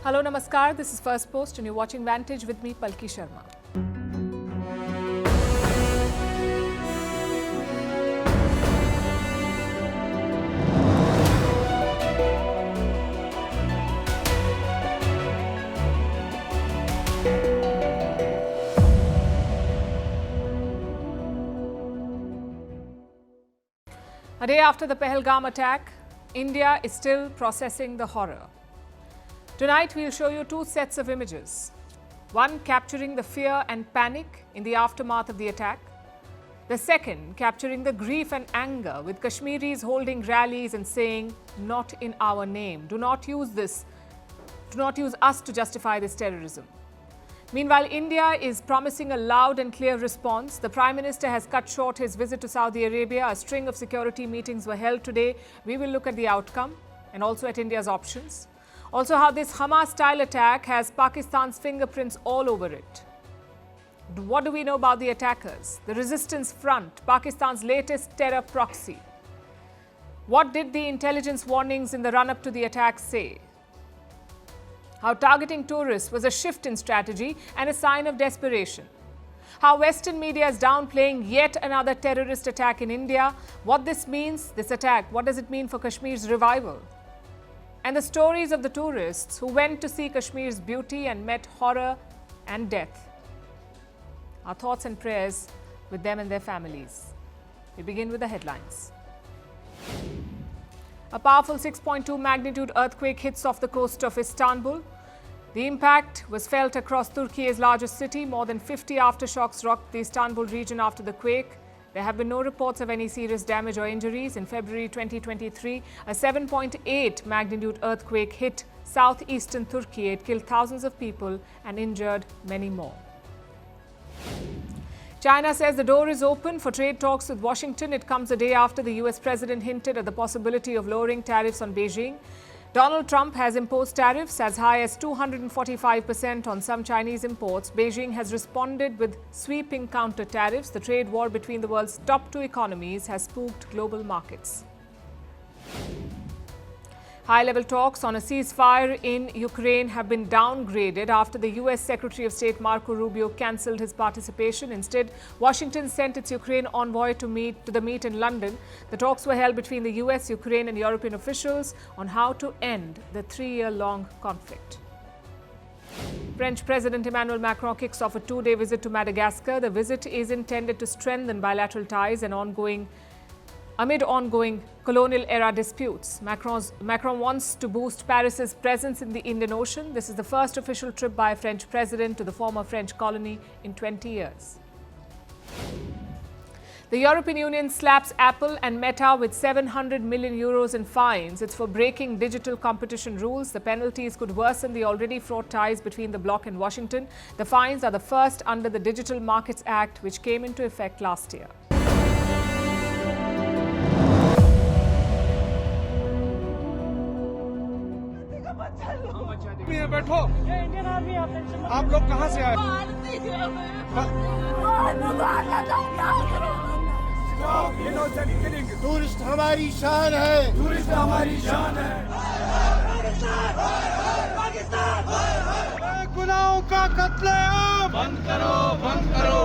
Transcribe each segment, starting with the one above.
Hello, Namaskar. This is Firstpost and you're watching Vantage with me, Palki Sharma. A day after the Pahalgam attack, India is still processing the horror. Tonight, we'll show you two sets of images. One capturing the fear and panic in the aftermath of the attack. The second capturing the grief and anger with Kashmiris holding rallies and saying, "Not in our name. Do not use this. Do not use us to justify this terrorism." Meanwhile, India is promising a loud and clear response. The Prime Minister has cut short his visit to Saudi Arabia. A string of security meetings were held today. We will look at the outcome and also at India's options. Also, how this Hamas-style attack has Pakistan's fingerprints all over it. What do we know about the attackers? The Resistance Front, Pakistan's latest terror proxy. What did the intelligence warnings in the run-up to the attack say? How targeting tourists was a shift in strategy and a sign of desperation. How Western media is downplaying yet another terrorist attack in India. What this means, this attack, what does it mean for Kashmir's revival? And the stories of the tourists who went to see Kashmir's beauty and met horror and death. Our thoughts and prayers with them and their families. We begin with the headlines. A powerful 6.2 magnitude earthquake hits off the coast of Istanbul. The impact was felt across Turkey's largest city. More than 50 aftershocks rocked the Istanbul region after the quake. There have been no reports of any serious damage or injuries. In February 2023, a 7.8 magnitude earthquake hit southeastern Turkey. It killed thousands of people and injured many more. China says the door is open for trade talks with Washington. It comes a day after the US president hinted at the possibility of lowering tariffs on Beijing. Donald Trump has imposed tariffs as high as 245% on some Chinese imports. Beijing has responded with sweeping counter tariffs. The trade war between the world's top two economies has spooked global markets. High-level talks on a ceasefire in Ukraine have been downgraded after the U.S. Secretary of State Marco Rubio cancelled his participation. Instead, Washington sent its Ukraine envoy to the meet in London. The talks were held between the U.S., Ukraine and European officials on how to end the three-year-long conflict. French President Emmanuel Macron kicks off a two-day visit to Madagascar. The visit is intended to strengthen bilateral ties and amid ongoing colonial-era disputes. Macron wants to boost Paris's presence in the Indian Ocean. This is the first official trip by a French president to the former French colony in 20 years. The European Union slaps Apple and Meta with 700 million euros in fines. It's for breaking digital competition rules. The penalties could worsen the already fraught ties between the bloc and Washington. The fines are the first under the Digital Markets Act, which came into effect last year. बैठो आप लोग कहां से आए tourist हमारी शान है tourist हमारी शान है गुनाहों का कत्लेआम बंद करो बंद करो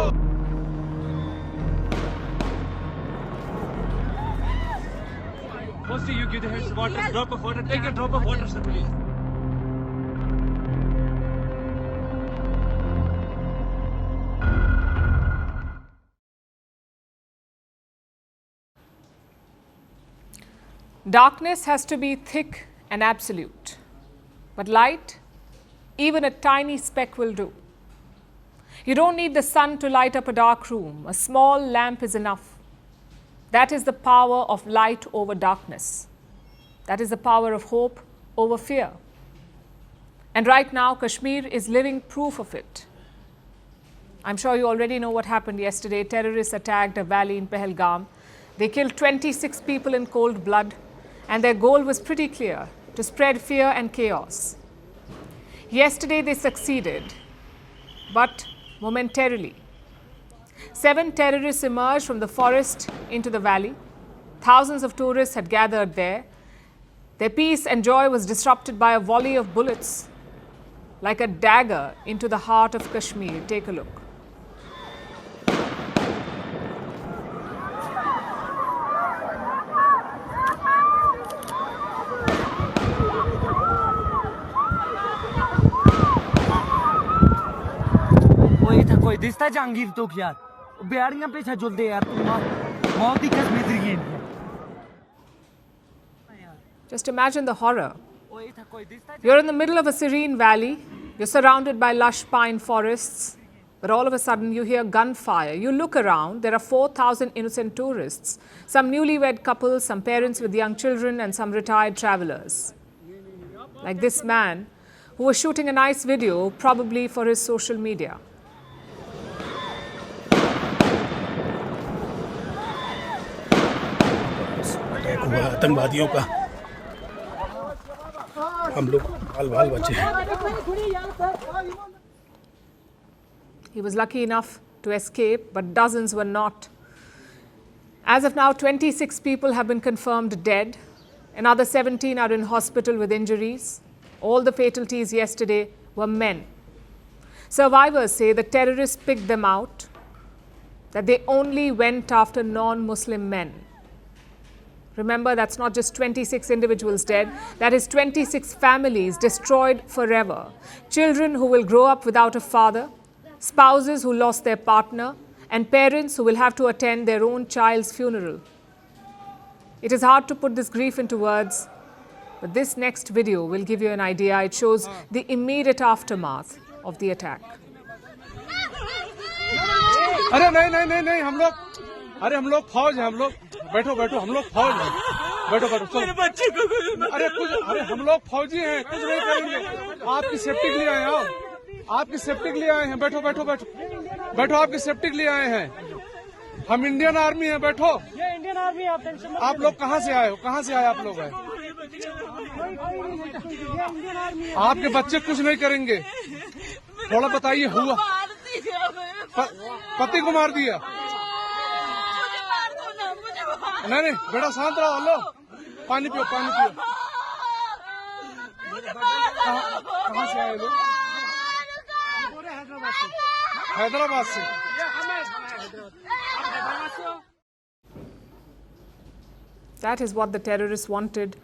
Firstly, you give the heads water, drop of water, take a drop of water, sir, please. Darkness has to be thick and absolute, but light, even a tiny speck will do. You don't need the sun to light up a dark room. A small lamp is enough. That is the power of light over darkness. That is the power of hope over fear. And right now, Kashmir is living proof of it. I'm sure you already know what happened yesterday. Terrorists attacked a valley in Pehalgam. They killed 26 people in cold blood. And their goal was pretty clear, to spread fear and chaos. Yesterday they succeeded, but momentarily. 7 terrorists emerged from the forest into the valley. Thousands of tourists had gathered there. Their peace and joy was disrupted by a volley of bullets. like a dagger into the heart of Kashmir. Take a look. कोई दिसता जहांगीर तो यार बिहारियां पे झुलदे यार मौत दी कसम दी है Just imagine the horror. You're in the middle of a serene valley. You're surrounded by lush pine forests. But all of a sudden, you hear gunfire. You look around. There are 4,000 innocent tourists, some newlywed couples, some parents with young children, and some retired travelers. Like this man who was shooting a nice video, probably for his social media. आतंकवादियों का हम लोग बाल बचे हैं. He was lucky enough to escape, but dozens were not. As of now, 26 people have been confirmed dead. Another 17 are in hospital with injuries. All the fatalities yesterday were men. Survivors say the terrorists picked them out, that they only went after non-Muslim men. Remember, that's not just 26 individuals dead, that is 26 families destroyed forever. Children who will grow up without a father, spouses who lost their partner, and parents who will have to attend their own child's funeral. It is hard to put this grief into words, but this next video will give you an idea. It shows the immediate aftermath of the attack. अरे नहीं हम लोग फौज हैं. हम लोग बैठो हम लोग फौज हैं. बैठो चलो. अरे हम लोग फौजी हैं, कुछ नहीं करेंगे. आपकी सेफ्टी के लिए आए हैं. आपकी सेफ्टी के लिए आए हैं. बैठो आपकी सेफ्टी के लिए आए हैं. हम इंडियन आर्मी हैं. बैठो. ये इंडियन आर्मी. आप लोग कहाँ से आए हो? कहाँ से आए आप लोग? आपके बच्चे कुछ नहीं करेंगे. थोड़ा बताइए. हुआ पति को मार दिया? नहीं बेटा शांत रहो. हेलो, पानी पियो. कहाँ से आए लोग? हैदराबाद से. That is what the terrorists wanted.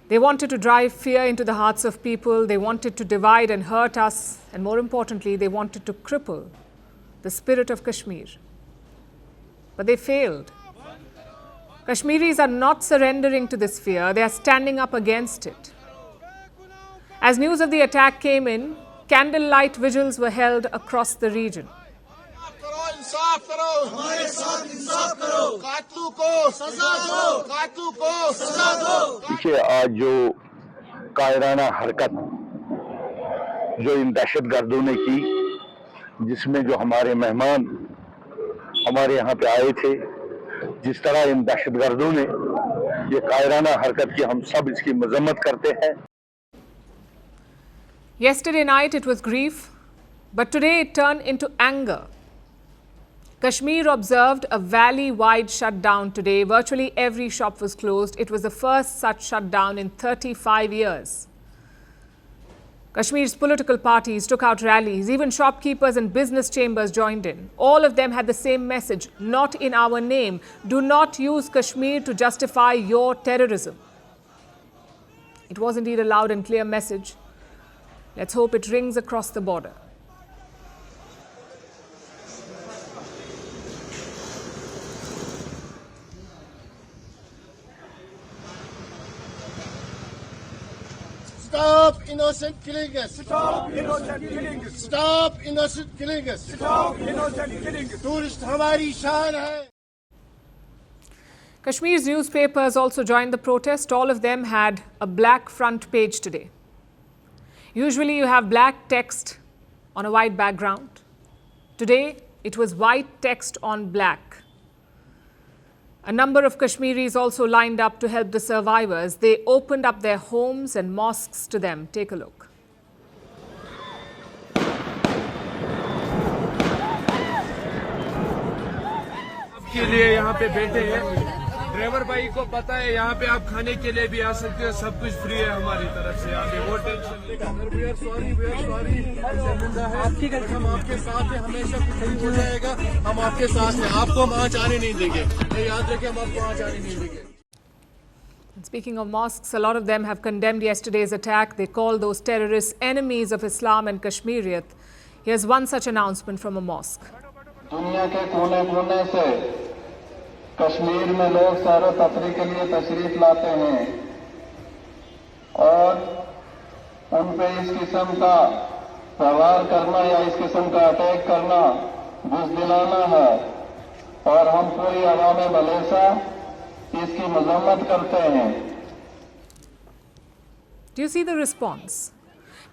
They wanted to drive fear into the hearts of people. They wanted to divide and hurt us. And more importantly, they wanted to cripple the spirit of Kashmir. But they failed. Kashmiris are not surrendering to this fear. They are standing up against it. As news of the attack came in, candlelight vigils were held across the region. देखिए, आज जो कायराना हरकत जो इन दहशतगर्दों ने की, जिसमें जो हमारे मेहमान हमारे यहाँ पे आए थे, जिस तरह इन दहशतगर्दों ने ये कायराना हरकत की, हम सब इसकी मजम्मत करते हैं. Yesterday night it was grief, but today it turned into anger. Kashmir observed a valley-wide shutdown today. Virtually every shop was closed. It was the first such shutdown in 35 years. Kashmir's political parties took out rallies. Even shopkeepers and business chambers joined in. All of them had the same message: not in our name. Do not use Kashmir to justify your terrorism. It was indeed a loud and clear message. Let's hope it rings across the border. Stop innocent killing us. Stop innocent killing us. Stop innocent killing us. Stop innocent killing us. Tourist हमारी शान है. Kashmir's newspapers also joined the protest. All of them had a black front page today. Usually you have black text on a white background. Today it was white text on black. A number of Kashmiris also lined up to help the survivors. They opened up their homes and mosques to them. Take a look. के लिए यहाँ पे बैठे हैं. Driver भाई को पता है यहाँ पे आप खाने के लिए भी आ सकते हो, सब कुछ फ्री है हमारी तरफ से, यहाँ पे वो टेंशन। वी आर सॉरी आपकी गलती, हम आपके साथ हैं, हमेशा कुछ सही हो जाएगा, हम आपके साथ हैं, आपको हम वहाँ जाने नहीं देंगे, ये याद रखें, हम आपको वहाँ जाने नहीं देंगे। Speaking of mosques, a lot of them have condemned yesterday's attack. They call those terrorists enemies of Islam and Kashmiriyat. Here's one such announcement from a mosque. दुनिया के कोने-कोने से कश्मीर में लोग सैर व तफरीह के लिए तशरीफ लाते हैं और उन पे इस किस्म का प्रहार करना या इस किस्म का अटैक करना बुज़दिलाना है और हम पूरी अवाम मलेसा इसकी मजम्मत करते हैं। Do you see the response?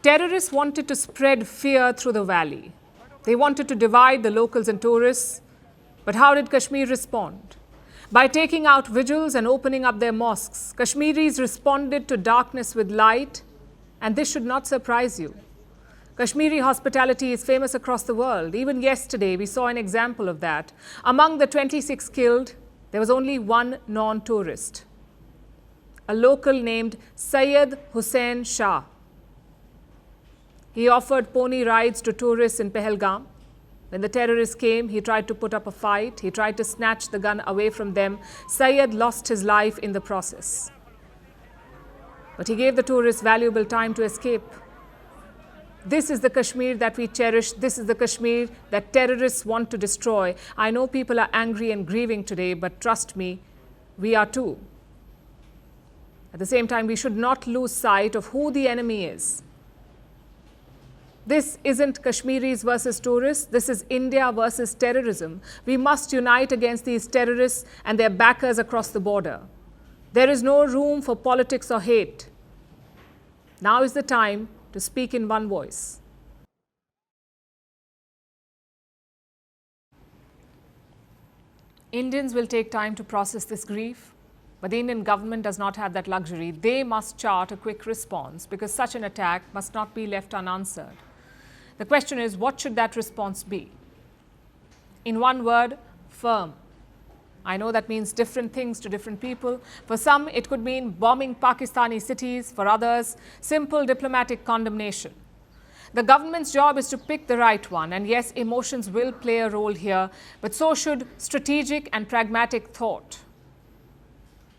Terrorists wanted to spread fear through the valley. They wanted to divide the locals and tourists. But how did Kashmir respond? By taking out vigils and opening up their mosques, Kashmiris responded to darkness with light, and this should not surprise you. Kashmiri hospitality is famous across the world. Even yesterday, we saw an example of that. Among the 26 killed, there was only one non-tourist, a local named Syed Hussain Shah. He offered pony rides to tourists in Pehalgam. When the terrorists came, he tried to put up a fight. He tried to snatch the gun away from them. Syed lost his life in the process. But he gave the tourists valuable time to escape. This is the Kashmir that we cherish. This is the Kashmir that terrorists want to destroy. I know people are angry and grieving today, but trust me, we are too. At the same time, we should not lose sight of who the enemy is. This isn't Kashmiris versus tourists. This is India versus terrorism. We must unite against these terrorists and their backers across the border. There is no room for politics or hate. Now is the time to speak in one voice. Indians will take time to process this grief, but the Indian government does not have that luxury. They must chart a quick response because such an attack must not be left unanswered. The question is, what should that response be? In one word, firm. I know that means different things to different people. For some, it could mean bombing Pakistani cities. For others, simple diplomatic condemnation. The government's job is to pick the right one. And yes, emotions will play a role here, but so should strategic and pragmatic thought.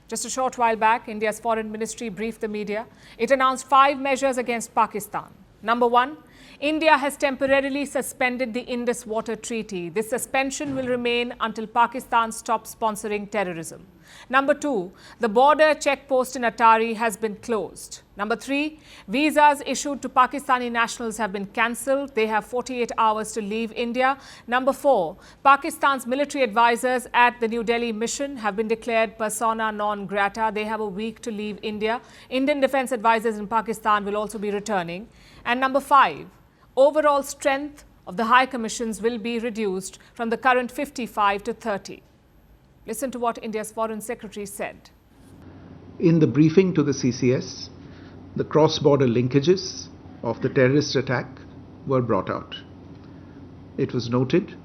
Just a short while back, India's foreign ministry briefed the media. It announced 5 measures against Pakistan. Number 1, India has temporarily suspended the Indus Water Treaty. This suspension will remain until Pakistan stops sponsoring terrorism. Number 2, the border checkpost in Atari has been closed. Number 3, visas issued to Pakistani nationals have been cancelled. They have 48 hours to leave India. Number 4, Pakistan's military advisors at the New Delhi mission have been declared persona non grata. They have a week to leave India. Indian defense advisors in Pakistan will also be returning. And number 5, overall strength of the high commissions will be reduced from the current 55 to 30. Listen to what India's Foreign Secretary said. In the briefing to the CCS, the cross-border linkages of the terrorist attack were brought out. It was noted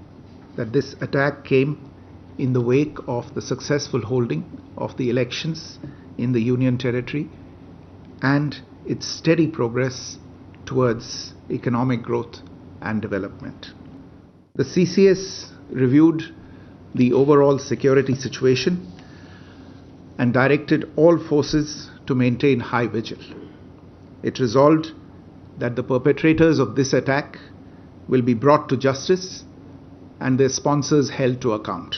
that this attack came in the wake of the successful holding of the elections in the Union Territory and its steady progress towards economic growth and development. The CCS reviewed the overall security situation and directed all forces to maintain high vigil. It resolved that the perpetrators of this attack will be brought to justice and their sponsors held to account.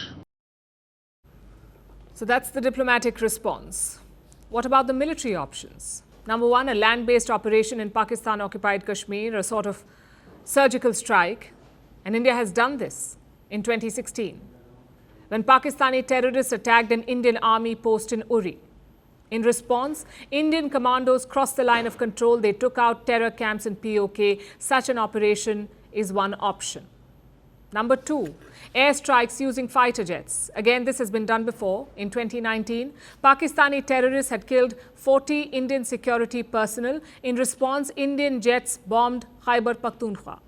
So that's the diplomatic response. What about the military options? Number 1, a land-based operation in Pakistan-occupied Kashmir, a sort of surgical strike. And India has done this in 2016, when Pakistani terrorists attacked an Indian army post in Uri. In response, Indian commandos crossed the line of control. They took out terror camps in POK. Such an operation is one option. Number 2, airstrikes using fighter jets. Again, this has been done before. In 2019, Pakistani terrorists had killed 40 Indian security personnel. In response, Indian jets bombed Khyber Pakhtunkhwa.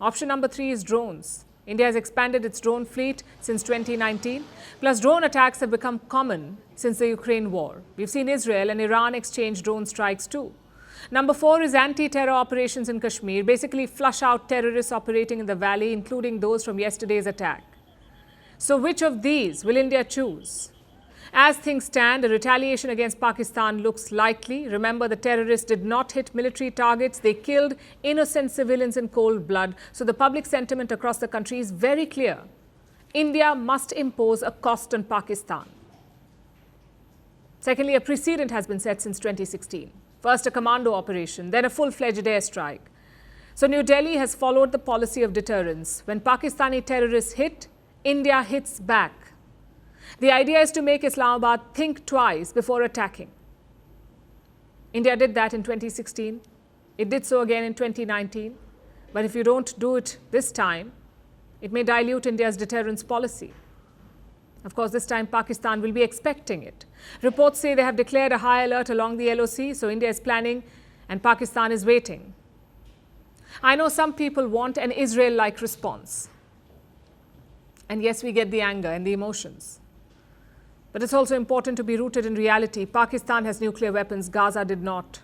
Option number 3 is drones. India has expanded its drone fleet since 2019. Plus, drone attacks have become common since the Ukraine war. We've seen Israel and Iran exchange drone strikes too. Number 4 is anti-terror operations in Kashmir, basically flush out terrorists operating in the valley, including those from yesterday's attack. So which of these will India choose? As things stand, a retaliation against Pakistan looks likely. Remember, the terrorists did not hit military targets. They killed innocent civilians in cold blood. So the public sentiment across the country is very clear. India must impose a cost on Pakistan. Secondly, a precedent has been set since 2016. First a commando operation, then a full-fledged airstrike. So New Delhi has followed the policy of deterrence. When Pakistani terrorists hit, India hits back. The idea is to make Islamabad think twice before attacking. India did that in 2016. It did so again in 2019. But if you don't do it this time, it may dilute India's deterrence policy. Of course, this time Pakistan will be expecting it. Reports say they have declared a high alert along the LOC, so India is planning and Pakistan is waiting. I know some people want an Israel-like response. And yes, we get the anger and the emotions. But it's also important to be rooted in reality. Pakistan has nuclear weapons, Gaza did not.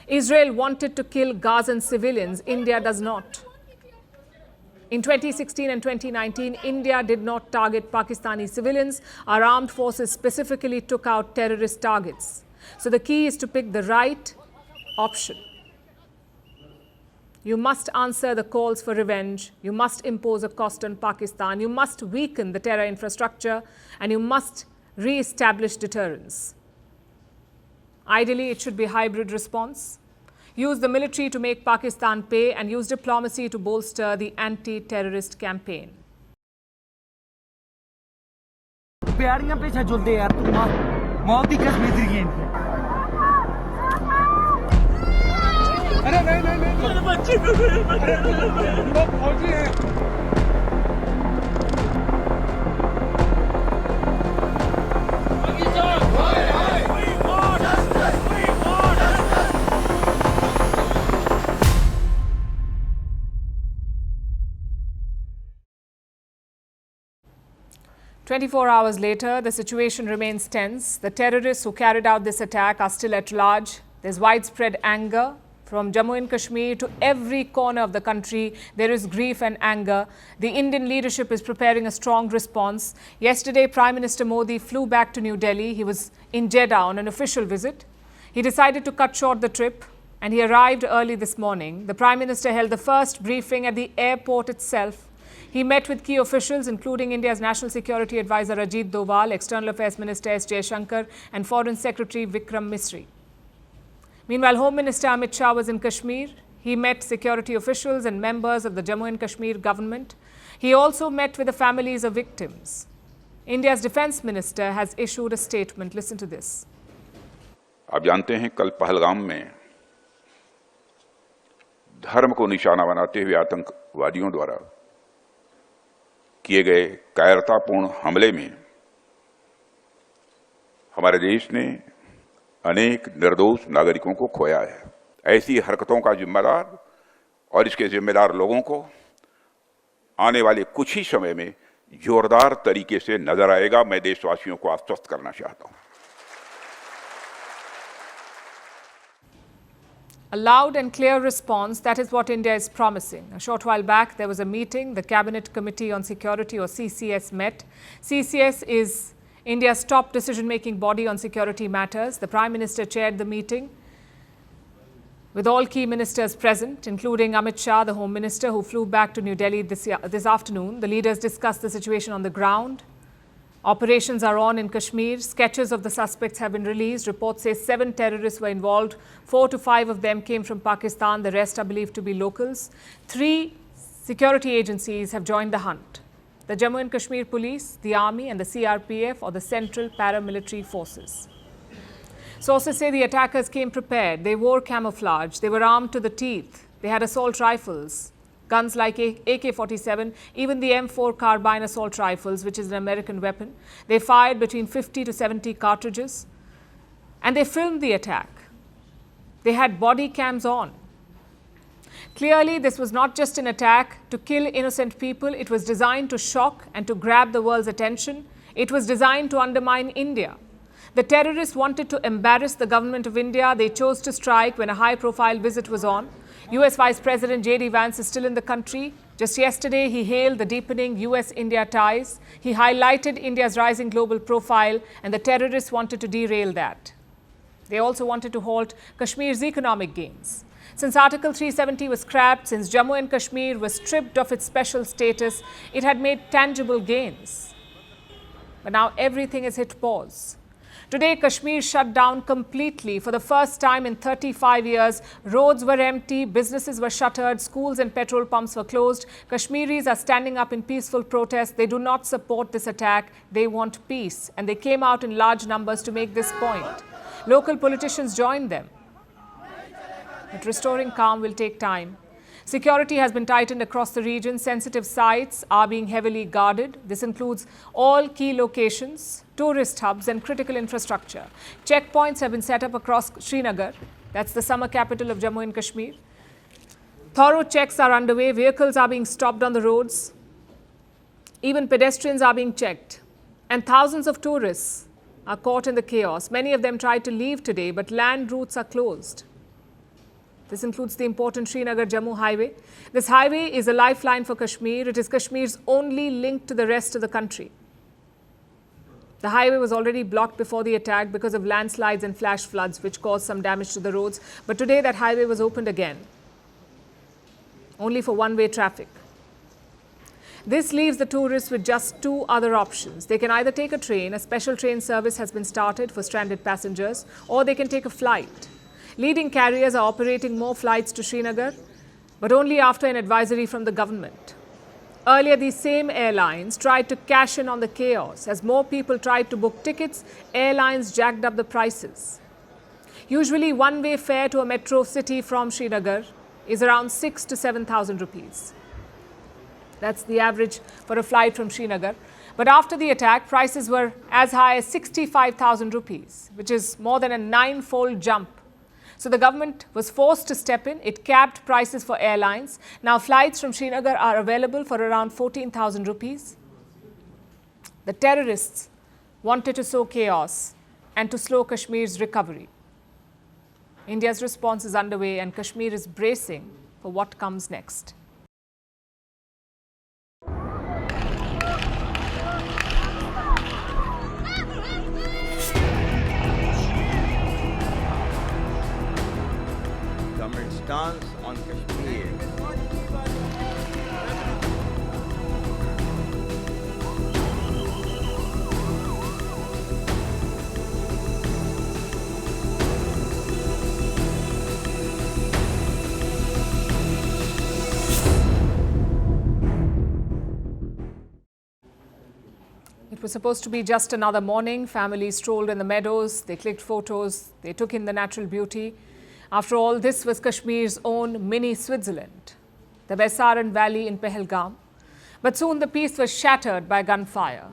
Israel wanted to kill Gazan civilians, India does not. In 2016 and 2019, India did not target Pakistani civilians. Our armed forces specifically took out terrorist targets. So the key is to pick the right option. You must answer the calls for revenge. You must impose a cost on Pakistan. You must weaken the terror infrastructure and you must re-establish deterrence. Ideally, it should be a hybrid response. Use the military to make Pakistan pay and use diplomacy to bolster the anti-terrorist campaign. प्यारियां पे झुलदे यार तू मौत दी कसम दी अरे नहीं मेरे बच्चे को हम लोग फौजी हैं "24 hours later, the situation remains tense. The terrorists who carried out this attack are still at large. There's widespread anger. From Jammu and Kashmir to every corner of the country, there is grief and anger. The Indian leadership is preparing a strong response. Yesterday, Prime Minister Modi flew back to New Delhi. He was in Jeddah on an official visit. He decided to cut short the trip and he arrived early this morning. The Prime Minister held the first briefing at the airport itself. He met with key officials, including India's National Security Advisor Ajit Doval, External Affairs Minister S. Jaishankar and Foreign Secretary Vikram Misri. Meanwhile, Home Minister Amit Shah was in Kashmir. He met security officials and members of the Jammu and Kashmir government. He also met with the families of victims. India's Defence Minister has issued a statement. Listen to this. आप जानते हैं कल पहलगाम में धर्म को निशाना बनाते हुए आतंकवादियों द्वारा किए गए कायरतापूर्ण हमले में हमारे देश ने अनेक निर्दोष नागरिकों को खोया है। ऐसी हरकतों का जिम्मेदार और इसके जिम्मेदार लोगों को आने वाले कुछ ही समय में जोरदार तरीके से नजर आएगा। मैं देशवासियों को आश्वस्त करना चाहता हूं। A loud and clear response, that is what India is promising. A short while back, there was a meeting. The Cabinet Committee on Security, or CCS, met. CCS is India's top decision-making body on security matters. The Prime Minister chaired the meeting with all key ministers present, including Amit Shah, the Home Minister, who flew back to New Delhi this afternoon. The leaders discussed the situation on the ground. Operations are on in Kashmir. Sketches of the suspects have been released. Reports say 7 terrorists were involved. 4 to 5 of them came from Pakistan. The rest are believed to be locals. 3 security agencies have joined the hunt: the Jammu and Kashmir Police, the Army and the CRPF, or the Central Paramilitary Forces. Sources say the attackers came prepared. They wore camouflage. They were armed to the teeth. They had assault rifles, guns like AK-47, even the M4 carbine assault rifles, which is an American weapon. They fired between 50 to 70 cartridges. And they filmed the attack. They had body cams on. Clearly, this was not just an attack to kill innocent people. It was designed to shock and to grab the world's attention. It was designed to undermine India. The terrorists wanted to embarrass the government of India. They chose to strike when a high-profile visit was on. US Vice President J.D. Vance is still in the country. Just yesterday, he hailed the deepening US-India ties. He highlighted India's rising global profile, and the terrorists wanted to derail that. They also wanted to halt Kashmir's economic gains. Since Article 370 was scrapped, since Jammu and Kashmir was stripped of its special status, it had made tangible gains. But now everything has hit pause. Today, Kashmir shut down completely. For the first time in 35 years, roads were empty, businesses were shuttered, schools and petrol pumps were closed. Kashmiris are standing up in peaceful protest. They do not support this attack. They want peace. And they came out in large numbers to make this point. Local politicians joined them. But restoring calm will take time. Security has been tightened across the region. Sensitive sites are being heavily guarded. This includes all key locations, tourist hubs and critical infrastructure. Checkpoints have been set up across Srinagar. That's the summer capital of Jammu and Kashmir. Thorough checks are underway. Vehicles are being stopped on the roads. Even pedestrians are being checked. And thousands of tourists are caught in the chaos. Many of them tried to leave today, but land routes are closed. This includes the important Srinagar-Jammu highway. This highway is a lifeline for Kashmir. It is Kashmir's only link to the rest of the country. The highway was already blocked before the attack because of landslides and flash floods, which caused some damage to the roads. But today that highway was opened again, only for one-way traffic. This leaves the tourists with just two other options. They can either take a train, a special train service has been started for stranded passengers, or they can take a flight. Leading carriers are operating more flights to Srinagar, but only after an advisory from the government. Earlier, these same airlines tried to cash in on the chaos. As more people tried to book tickets, airlines jacked up the prices. Usually, one-way fare to a metro city from Srinagar is around 6,000 to 7,000 rupees. That's the average for a flight from Srinagar. But after the attack, prices were as high as 65,000 rupees, which is more than a 9-fold jump. So the government was forced to step in. It capped prices for airlines. Now flights from Srinagar are available for around 14,000 rupees. The terrorists wanted to sow chaos and to slow Kashmir's recovery. India's response is underway and Kashmir is bracing for what comes next. Stance on Kashmir. It was supposed to be just another morning. Families strolled in the meadows. They clicked photos. They took in the natural beauty. After all, this was Kashmir's own mini Switzerland, the Baisaran Valley in Pehalgam. But soon the peace was shattered by gunfire.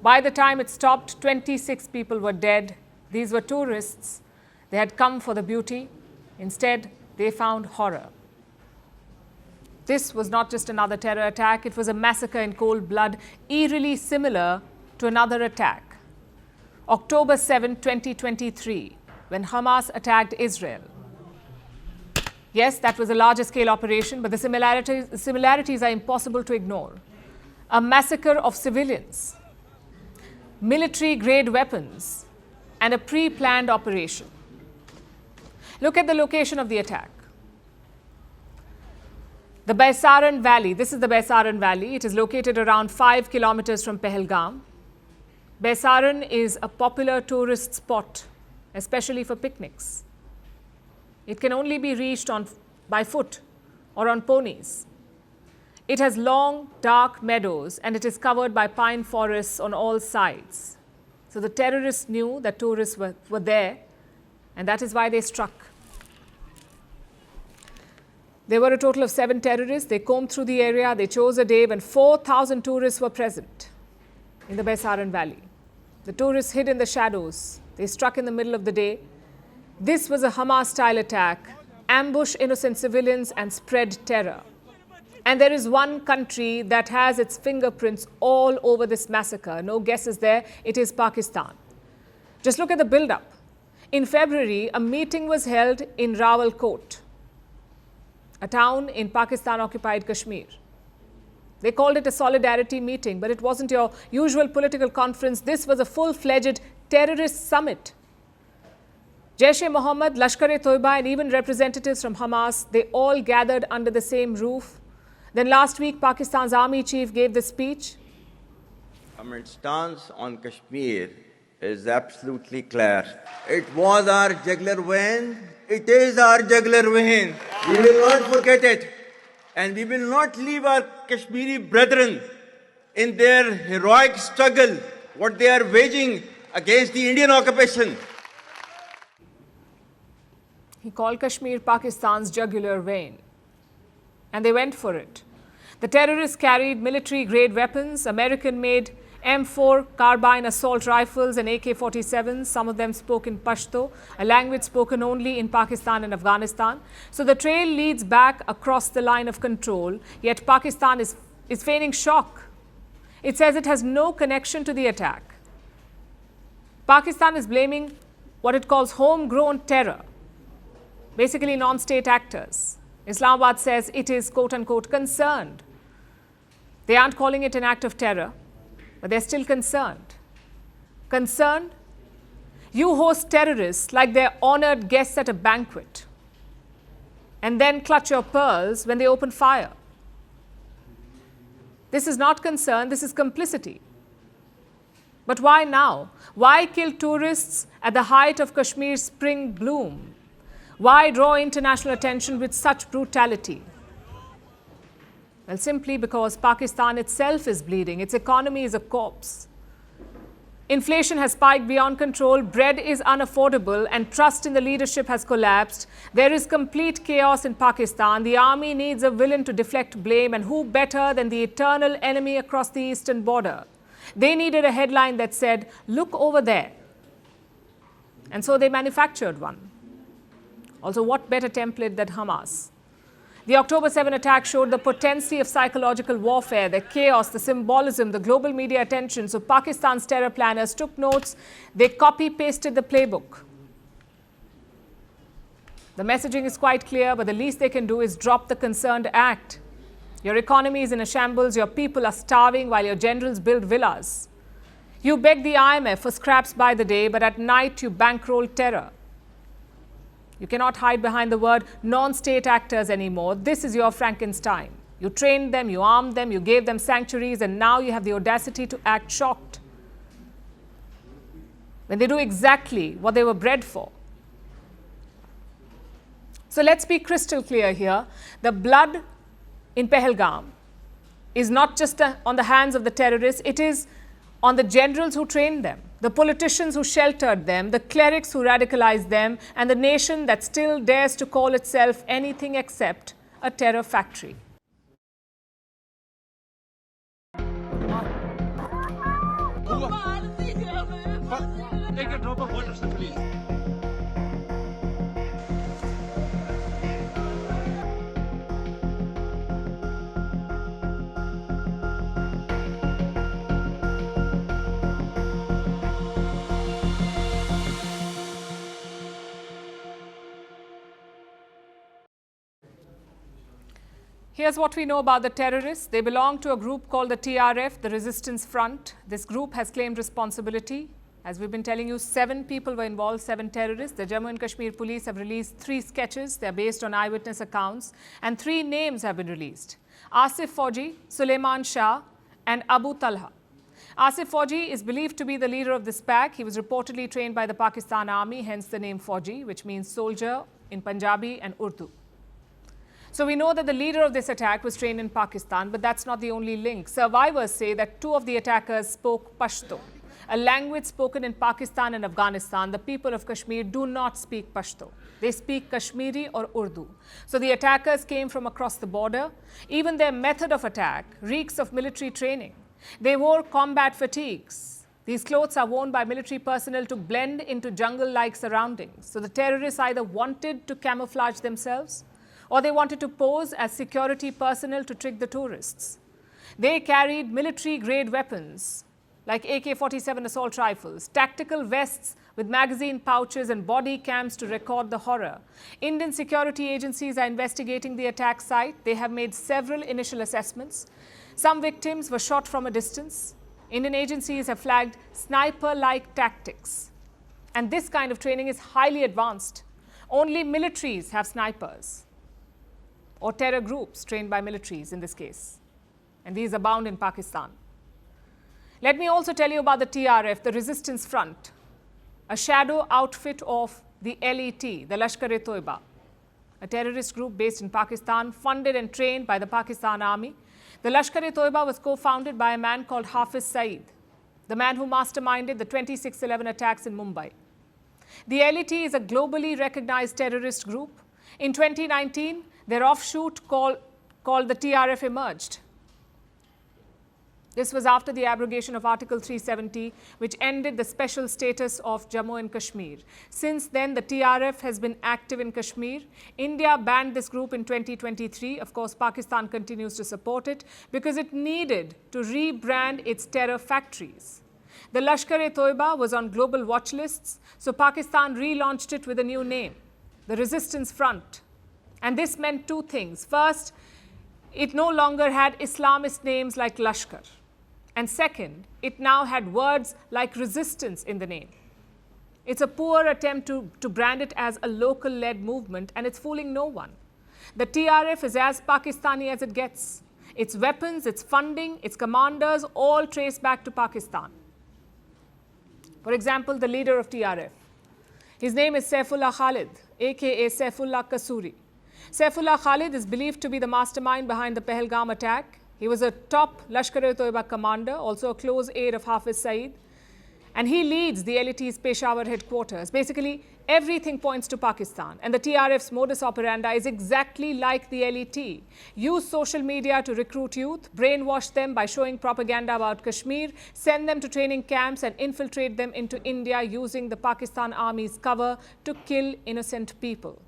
By the time it stopped, 26 people were dead. These were tourists. They had come for the beauty. Instead, they found horror. This was not just another terror attack. It was a massacre in cold blood, eerily similar to another attack. October 7, 2023, when Hamas attacked Israel. Yes, that was a larger scale operation, but the similarities are impossible to ignore. A massacre of civilians, military-grade weapons, and a pre-planned operation. Look at the location of the attack. The Baisaran Valley, this is the Baisaran Valley. It is located around 5 kilometers from Pahalgam. Baisaran is a popular tourist spot, especially for picnics. It can only be reached by foot or on ponies. It has long, dark meadows and it is covered by pine forests on all sides. So the terrorists knew that tourists were there, and that is why they struck. There were a total of 7 terrorists. They combed through the area. They chose a day when 4,000 tourists were present in the Baisaran Valley. The tourists hid in the shadows. They struck in the middle of the day. This was a Hamas-style attack ambush innocent civilians and spread terror. And there is one country that has its fingerprints all over this massacre. No guesses there. It is Pakistan. Just look at the build-up. In February, a meeting was held in Rawalakote, a town in Pakistan-occupied Kashmir. They called it a solidarity meeting, but it wasn't your usual political conference. This was a full-fledged terrorist summit. Jaish-e-Mohammed, Lashkar-e-Toiba, and even representatives from Hamas, they all gathered under the same roof. Then last week, Pakistan's army chief gave the speech. Our stance on Kashmir is absolutely clear. It was our jugular vein. It is our jugular vein. We will not forget it. And we will not leave our Kashmiri brethren in their heroic struggle, what they are waging against the Indian occupation. He called Kashmir Pakistan's jugular vein. And they went for it. The terrorists carried military-grade weapons, American-made M4 carbine assault rifles and AK-47s. Some of them spoke in Pashto, a language spoken only in Pakistan and Afghanistan. So the trail leads back across the line of control, yet Pakistan is feigning shock. It says it has no connection to the attack. Pakistan is blaming what it calls homegrown terror, basically non-state actors. Islamabad says it is quote-unquote concerned. They aren't calling it an act of terror, but they're still concerned. Concerned? You host terrorists like they're honored guests at a banquet and then clutch your pearls when they open fire. This is not concern, this is complicity. But why now? Why kill tourists at the height of Kashmir's spring bloom? Why draw international attention with such brutality? Well, simply because Pakistan itself is bleeding. Its economy is a corpse. Inflation has spiked beyond control, bread is unaffordable, and trust in the leadership has collapsed. There is complete chaos in Pakistan. The army needs a villain to deflect blame, and who better than the eternal enemy across the eastern border? They needed a headline that said, "Look over there." And so they manufactured one. Also, what better template than Hamas? The October 7 attack showed the potency of psychological warfare, the chaos, the symbolism, the global media attention. So Pakistan's terror planners took notes. They copy-pasted the playbook. The messaging is quite clear, but the least they can do is drop the concerned act. Your economy is in a shambles. Your people are starving while your generals build villas. You beg the IMF for scraps by the day, but at night you bankroll terror. You cannot hide behind the word non-state actors anymore. This is your Frankenstein. You trained them, you armed them, you gave them sanctuaries, and now you have the audacity to act shocked when they do exactly what they were bred for. So let's be crystal clear here. The blood in Pahalgam is not just on the hands of the terrorists, it is on the generals who trained them, the politicians who sheltered them, the clerics who radicalized them, and the nation that still dares to call itself anything except a terror factory. Take a drop of water, sir, please. Here's what we know about the terrorists. They belong to a group called the TRF, the Resistance Front. This group has claimed responsibility. As we've been telling you, 7 people were involved, 7 terrorists. The Jammu and Kashmir police have released 3 sketches. They're based on eyewitness accounts. And 3 names have been released: Asif Fauji, Suleiman Shah, and Abu Talha. Asif Fauji is believed to be the leader of this pack. He was reportedly trained by the Pakistan Army, hence the name Fauji, which means soldier in Punjabi and Urdu. So we know that the leader of this attack was trained in Pakistan, but that's not the only link. Survivors say that 2 of the attackers spoke Pashto, a language spoken in Pakistan and Afghanistan. The people of Kashmir do not speak Pashto. They speak Kashmiri or Urdu. So the attackers came from across the border. Even their method of attack reeks of military training. They wore combat fatigues. These clothes are worn by military personnel to blend into jungle-like surroundings. So the terrorists either wanted to camouflage themselves or they wanted to pose as security personnel to trick the tourists. They carried military-grade weapons like AK-47 assault rifles, tactical vests with magazine pouches and body cams to record the horror. Indian security agencies are investigating the attack site. They have made several initial assessments. Some victims were shot from a distance. Indian agencies have flagged sniper-like tactics. And this kind of training is highly advanced. Only militaries have snipers, or terror groups trained by militaries in this case. And these abound in Pakistan. Let me also tell you about the TRF, the Resistance Front, a shadow outfit of the LET, the Lashkar-e-Toiba, a terrorist group based in Pakistan, funded and trained by the Pakistan Army. The Lashkar-e-Toiba was co-founded by a man called Hafiz Saeed, the man who masterminded the 26/11 attacks in Mumbai. The LET is a globally recognized terrorist group. In 2019, their offshoot called the TRF emerged. This was after the abrogation of Article 370, which ended the special status of Jammu and Kashmir. Since then, the TRF has been active in Kashmir. India banned this group in 2023. Of course, Pakistan continues to support it because it needed to rebrand its terror factories. The Lashkar-e-Toiba was on global watch lists, so Pakistan relaunched it with a new name, the Resistance Front. And this meant two things. First, it no longer had Islamist names like Lashkar. And second, it now had words like resistance in the name. It's a poor attempt to brand it as a local-led movement, and it's fooling no one. The TRF is as Pakistani as it gets. Its weapons, its funding, its commanders all trace back to Pakistan. For example, the leader of TRF. His name is Saifullah Khalid, aka Saifullah Kasuri. Saifullah Khalid is believed to be the mastermind behind the Pahalgam attack. He was a top Lashkar-e-Toiba commander, also a close aide of Hafiz Saeed. And he leads the LET's Peshawar headquarters. Basically, everything points to Pakistan. And the TRF's modus operandi is exactly like the LET. Use social media to recruit youth, brainwash them by showing propaganda about Kashmir, send them to training camps and infiltrate them into India using the Pakistan Army's cover to kill innocent people.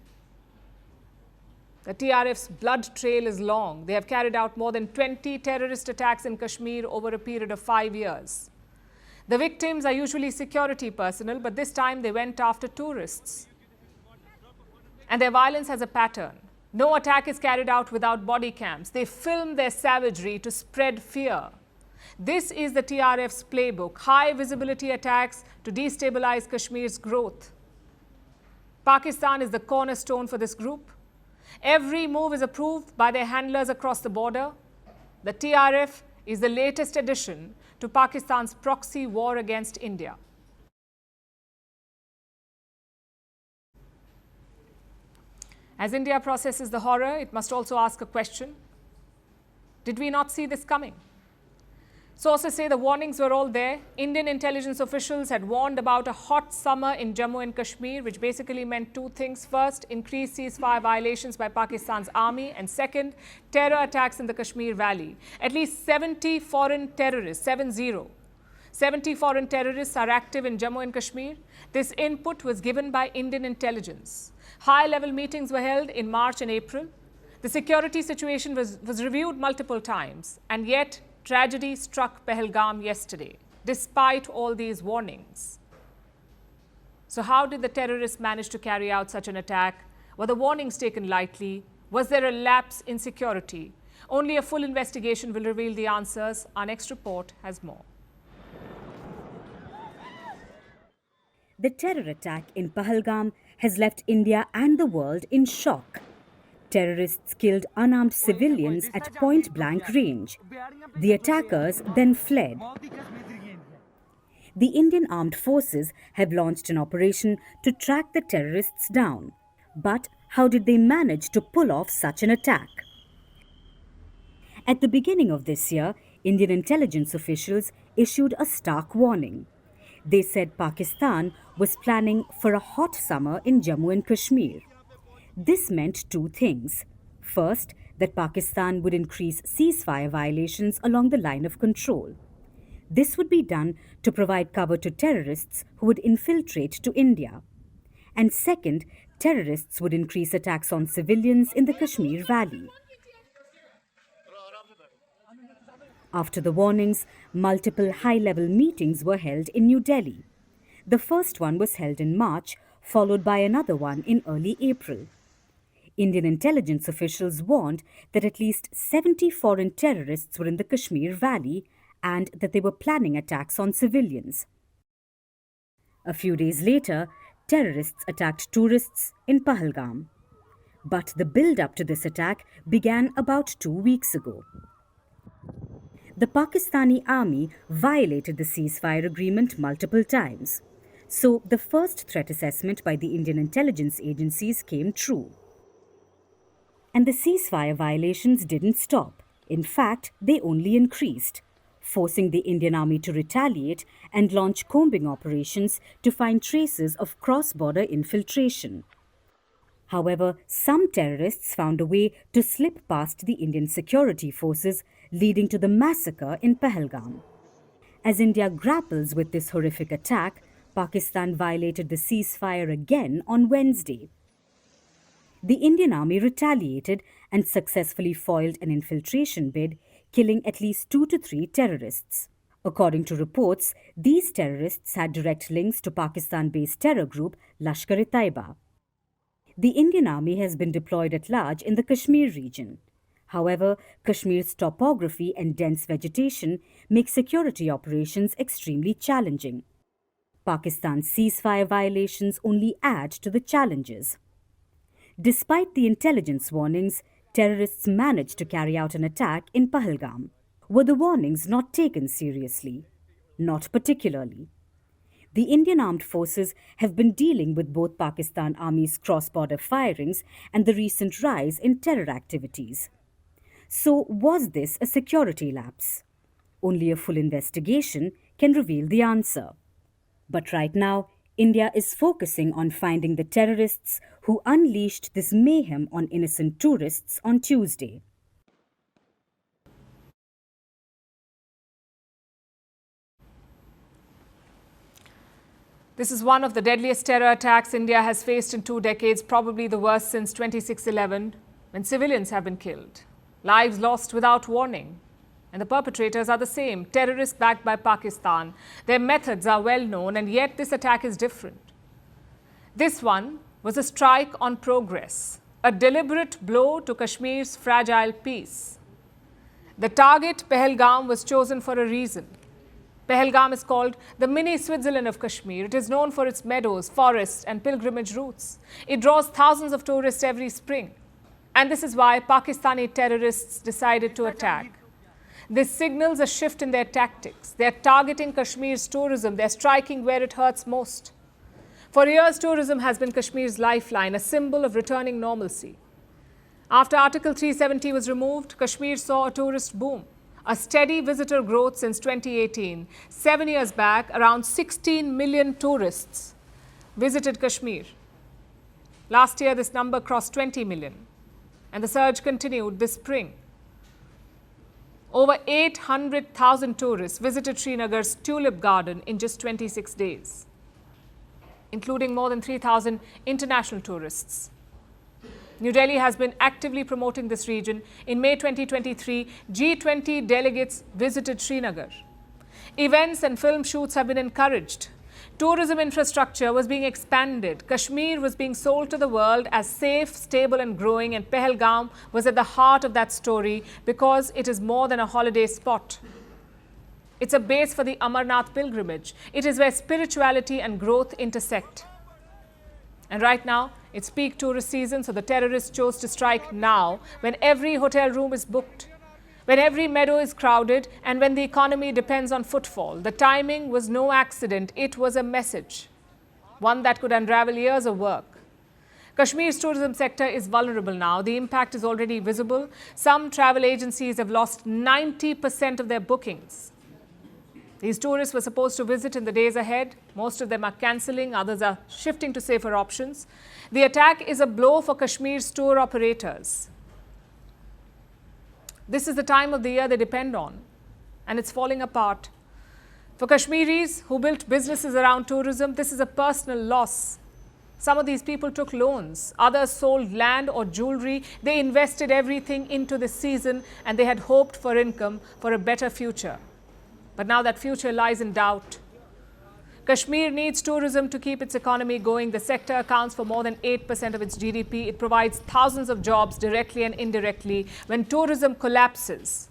The TRF's blood trail is long. They have carried out more than 20 terrorist attacks in Kashmir over a period of 5 years. The victims are usually security personnel, but this time they went after tourists. And their violence has a pattern. No attack is carried out without body cams. They film their savagery to spread fear. This is the TRF's playbook, high visibility attacks to destabilize Kashmir's growth. Pakistan is the cornerstone for this group. Every move is approved by their handlers across the border. The TRF is the latest addition to Pakistan's proxy war against India. As India processes the horror, it must also ask a question. Did we not see this coming? Sources say the warnings were all there. Indian intelligence officials had warned about a hot summer in Jammu and Kashmir, which basically meant two things. First, increased ceasefire violations by Pakistan's army. And second, terror attacks in the Kashmir Valley. At least 70 foreign terrorists, 70 foreign terrorists are active in Jammu and Kashmir. This input was given by Indian intelligence. High-level meetings were held in March and April. The security situation was reviewed multiple times, and yet tragedy struck Pahalgam yesterday, despite all these warnings. So how did the terrorists manage to carry out such an attack? Were the warnings taken lightly? Was there a lapse in security? Only a full investigation will reveal the answers. Our next report has more. The terror attack in Pahalgam has left India and the world in shock. Terrorists killed unarmed civilians at point-blank range. The attackers then fled. The Indian armed forces have launched an operation to track the terrorists down. But how did they manage to pull off such an attack? At the beginning of this year, Indian intelligence officials issued a stark warning. They said Pakistan was planning for a hot summer in Jammu and Kashmir. This meant two things. First, that Pakistan would increase ceasefire violations along the line of control. This would be done to provide cover to terrorists who would infiltrate to India. And second, terrorists would increase attacks on civilians in the Kashmir Valley. After the warnings, multiple high-level meetings were held in New Delhi. The first one was held in March, followed by another one in early April. Indian intelligence officials warned that at least 70 foreign terrorists were in the Kashmir Valley and that they were planning attacks on civilians. A few days later, terrorists attacked tourists in Pahalgam. But the build-up to this attack began about 2 weeks ago. The Pakistani army violated the ceasefire agreement multiple times. So the first threat assessment by the Indian intelligence agencies came true. And the ceasefire violations didn't stop. In fact, they only increased, forcing the Indian army to retaliate and launch combing operations to find traces of cross-border infiltration. However, some terrorists found a way to slip past the Indian security forces, leading to the massacre in Pehalgam. As India grapples with this horrific attack, Pakistan violated the ceasefire again on Wednesday. The Indian army retaliated and successfully foiled an infiltration bid, killing at least 2 to 3 terrorists. According to reports, these terrorists had direct links to Pakistan-based terror group Lashkar-e-Taiba. The Indian army has been deployed at large in the Kashmir region. However, Kashmir's topography and dense vegetation make security operations extremely challenging. Pakistan's ceasefire violations only add to the challenges. Despite the intelligence warnings, terrorists managed to carry out an attack in Pahalgam. Were the warnings not taken seriously? Not particularly. The Indian armed forces have been dealing with both Pakistan Army's cross-border firings and the recent rise in terror activities. So, was this a security lapse? Only a full investigation can reveal the answer. But right now, India is focusing on finding the terrorists who unleashed this mayhem on innocent tourists on Tuesday. This is one of the deadliest terror attacks India has faced in 2 decades, probably the worst since 26/11, when civilians have been killed. Lives lost without warning. And the perpetrators are the same, terrorists backed by Pakistan. Their methods are well known, and yet this attack is different. This one was a strike on progress, a deliberate blow to Kashmir's fragile peace. The target, Pahalgam, was chosen for a reason. Pahalgam is called the mini Switzerland of Kashmir. It is known for its meadows, forests and pilgrimage routes. It draws thousands of tourists every spring. And this is why Pakistani terrorists decided to attack. This signals a shift in their tactics. They are targeting Kashmir's tourism. They are striking where it hurts most. For years, tourism has been Kashmir's lifeline, a symbol of returning normalcy. After Article 370 was removed, Kashmir saw a tourist boom, a steady visitor growth since 2018. 7 years back, around 16 million tourists visited Kashmir. Last year, this number crossed 20 million. And the surge continued this spring. Over 800,000 tourists visited Srinagar's Tulip Garden in just 26 days, including more than 3,000 international tourists. New Delhi has been actively promoting this region. In May 2023, G20 delegates visited Srinagar. Events and film shoots have been encouraged. Tourism infrastructure was being expanded. Kashmir was being sold to the world as safe, stable and growing, and Pahalgam was at the heart of that story because it is more than a holiday spot. It's a base for the Amarnath pilgrimage. It is where spirituality and growth intersect. And right now, it's peak tourist season, so the terrorists chose to strike now, when every hotel room is booked, when every meadow is crowded, and when the economy depends on footfall. The timing was no accident. It was a message, one that could unravel years of work. Kashmir's tourism sector is vulnerable now. The impact is already visible. Some travel agencies have lost 90% of their bookings. These tourists were supposed to visit in the days ahead. Most of them are cancelling. Others are shifting to safer options. The attack is a blow for Kashmir's tour operators. This is the time of the year they depend on, and it's falling apart. For Kashmiris who built businesses around tourism, this is a personal loss. Some of these people took loans, others sold land or jewelry. They invested everything into this season and they had hoped for income for a better future. But now that future lies in doubt. Kashmir needs tourism to keep its economy going. The sector accounts for more than 8% of its GDP. It provides thousands of jobs directly and indirectly. When tourism collapses,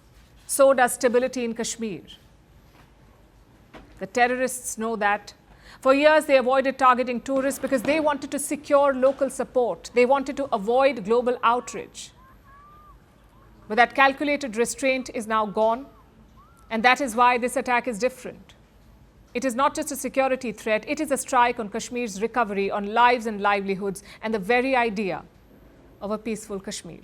so does stability in Kashmir. The terrorists know that. For years, they avoided targeting tourists because they wanted to secure local support. They wanted to avoid global outrage. But that calculated restraint is now gone. And that is why this attack is different. It is not just a security threat, it is a strike on Kashmir's recovery, on lives and livelihoods, and the very idea of a peaceful Kashmir.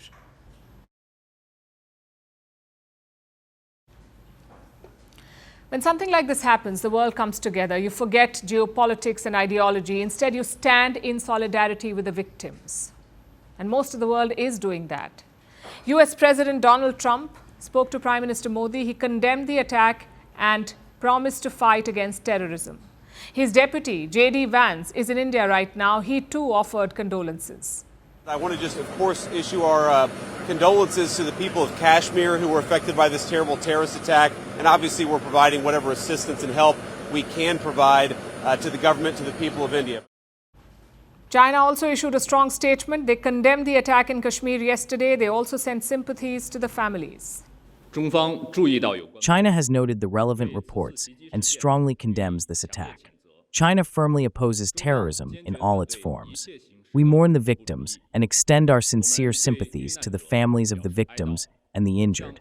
When something like this happens, the world comes together. You forget geopolitics and ideology. Instead, you stand in solidarity with the victims. And most of the world is doing that. US President Donald Trump spoke to Prime Minister Modi. He condemned the attack and promised to fight against terrorism. His deputy, J.D. Vance, is in India right now. He too offered condolences. I want to just, of course, issue our condolences to the people of Kashmir who were affected by this terrible terrorist attack. And obviously, we're providing whatever assistance and help we can provide to the government, to the people of India. China also issued a strong statement. They condemned the attack in Kashmir yesterday. They also sent sympathies to the families. China has noted the relevant reports and strongly condemns this attack. China firmly opposes terrorism in all its forms. We mourn the victims and extend our sincere sympathies to the families of the victims and the injured.